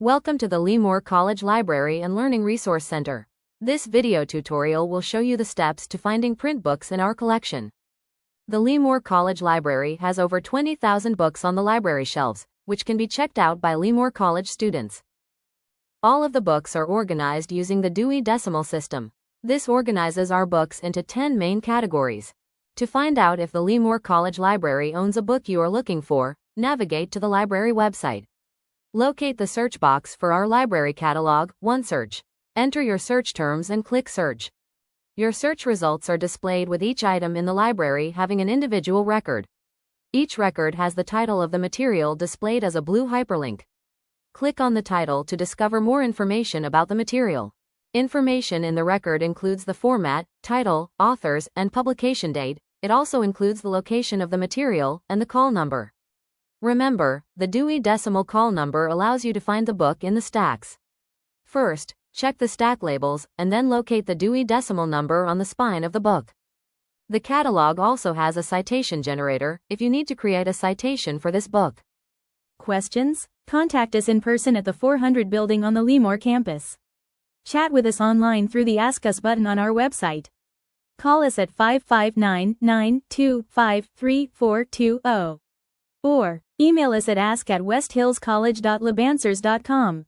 Welcome to the Lemoore College Library and Learning Resource Center. This video tutorial will show you the steps to finding print books in our collection. The Lemoore College Library has over 20,000 books on the library shelves, which can be checked out by Lemoore College students. All of the books are organized using the Dewey Decimal System. This organizes our books into 10 main categories. To find out if the Lemoore College Library owns a book you are looking for, navigate to the library website. Locate the search box for our library catalog, OneSearch. Enter your search terms and click Search. Your search results are displayed with each item in the library having an individual record. Each record has the title of the material displayed as a blue hyperlink. Click on the title to discover more information about the material. Information in the record includes the format, title, authors, and publication date. It also includes the location of the material and the call number. Remember, the Dewey Decimal call number allows you to find the book in the stacks. First, check the stack labels, and then locate the Dewey Decimal number on the spine of the book. The catalog also has a citation generator, if you need to create a citation for this book. Questions? Contact us in person at the 400 building on the Lemoore campus. Chat with us online through the Ask Us button on our website. Call us at 559-925-3420. Or email us at ask@westhillscollege.lebansers.com.